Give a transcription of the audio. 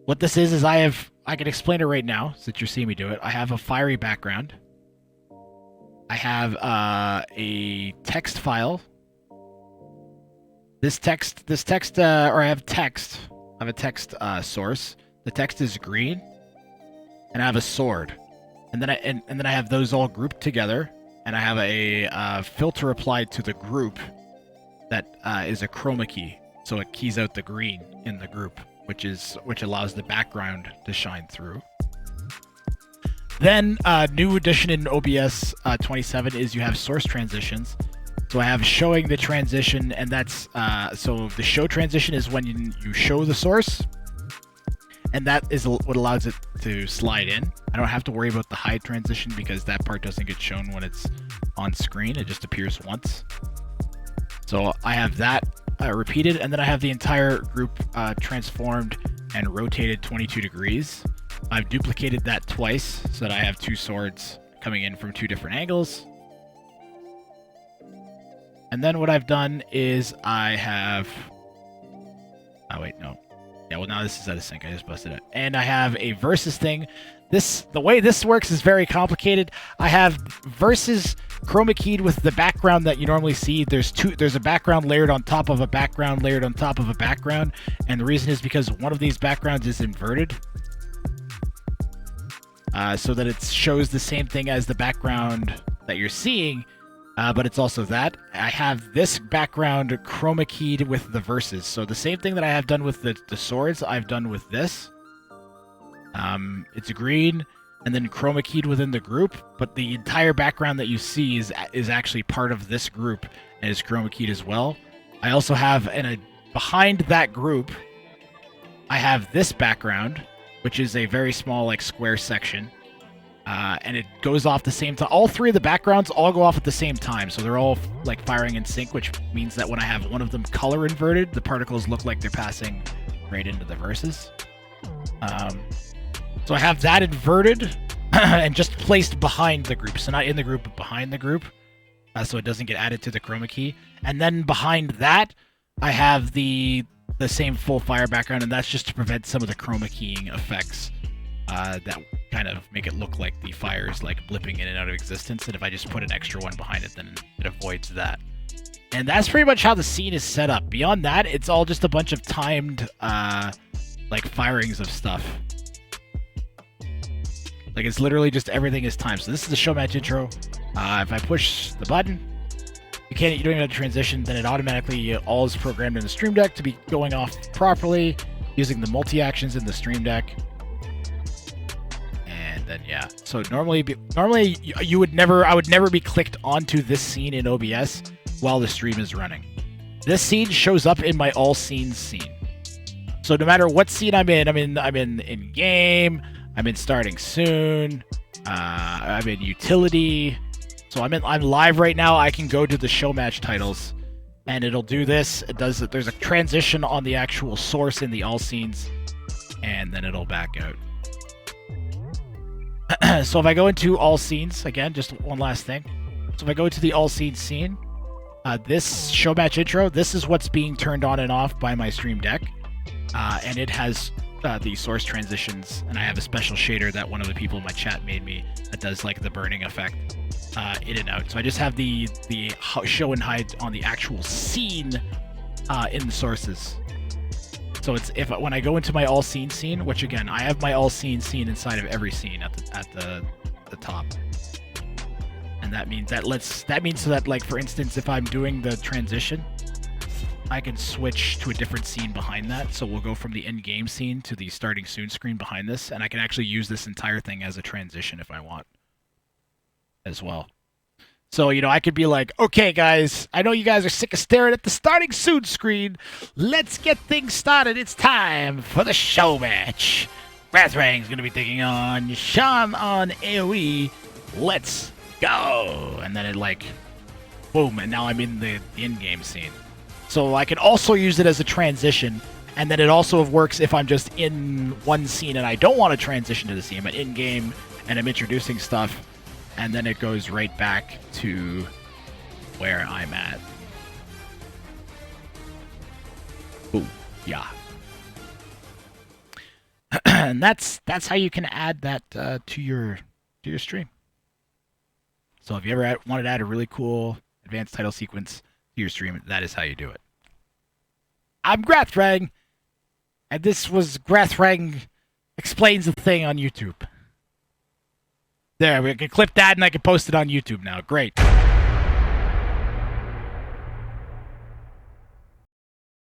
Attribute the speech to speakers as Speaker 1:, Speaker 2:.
Speaker 1: What this is I can explain it right now since you're seeing me do it. I have a fiery background. I have a text file. This text, or I have text. I have a text source. The text is green, and I have a sword, and then I have those all grouped together, and I have a filter applied to the group that is a chroma key, so it keys out the green in the group, which allows the background to shine through. Then new addition in OBS 27 is you have source transitions. So I have showing the transition, and that's so the show transition is when you show the source, and that is what allows it to slide in. I don't have to worry about the hide transition because that part doesn't get shown when it's on screen. It just appears once. So I have that repeated, and then I have the entire group transformed and rotated 22 degrees. I've duplicated that twice so that I have two swords coming in from two different angles. And then what I've done is I have... Oh, wait, no. Yeah, well, now this is out of sync. I just busted it. And I have a versus thing. The way this works is very complicated. I have versus chroma keyed with the background that you normally see. There's a background layered on top of a background layered on top of a background. And the reason is because one of these backgrounds is inverted. So that it shows the same thing as the background that you're seeing. But it's also that. I have this background chroma keyed with the verses. So the same thing that I have done with the swords, I've done with this. It's green, and then chroma keyed within the group, but the entire background that you see is actually part of this group, and is chroma keyed as well. I also have, behind that group, I have this background, which is a very small, like, square section. And it goes off the same time. All three of the backgrounds all go off at the same time, so they're all like firing in sync, which means that when I have one of them color inverted, the particles look like they're passing right into the verses. So I have that inverted and just placed behind the group, so not in the group, but behind the group, so it doesn't get added to the chroma key. And then behind that, I have the same full fire background, and that's just to prevent some of the chroma keying effects that kind of make it look like the fire is like blipping in and out of existence, and if I just put an extra one behind it, then it avoids that. And that's pretty much how the scene is set up. Beyond that, it's all just a bunch of timed like firings of stuff. Like, it's literally just everything is timed. So this is the show match intro. If I push the button, you don't even have to transition, then it automatically all is programmed in the Stream Deck to be going off properly using the multi-actions in the Stream Deck. Then yeah, so normally I would never be clicked onto this scene in OBS while the stream is running. This scene shows up in my all scenes scene. So no matter what scene I'm in game, I'm in starting soon, I'm in utility. So I'm live right now. I can go to the show match titles, and it'll do this. There's a transition on the actual source in the all scenes, and then it'll back out. So if I go into all scenes, again, just one last thing. So if I go to the all scenes scene, this show match intro, this is what's being turned on and off by my Stream Deck. And it has the source transitions, and I have a special shader that one of the people in my chat made me that does like the burning effect in and out. So I just have the show and hide on the actual scene in the sources. So it's when I go into my all scene scene, which again I have my all scene scene inside of every scene at the top, and that means so that, like, for instance, if I'm doing the transition, I can switch to a different scene behind that. So we'll go from the end game scene to the starting soon screen behind this, and I can actually use this entire thing as a transition if I want as well. So, I could be like, okay, guys, I know you guys are sick of staring at the starting soon screen. Let's get things started. It's time for the show match. Rathrang's going to be taking on Sean on AoE. Let's go. And then it, like, boom, and now I'm in the in-game scene. So I can also use it as a transition, and then it also works if I'm just in one scene and I don't want to transition to the scene. I'm in-game, and I'm introducing stuff. And then it goes right back to where I'm at. Ooh, yeah. And that's how you can add that to your stream. So if you ever wanted to add a really cool advanced title sequence to your stream, that is how you do it. I'm Grathrang, and this was Grathrang Explains a Thing on YouTube. There, we can clip that and I can post it on YouTube now. Great.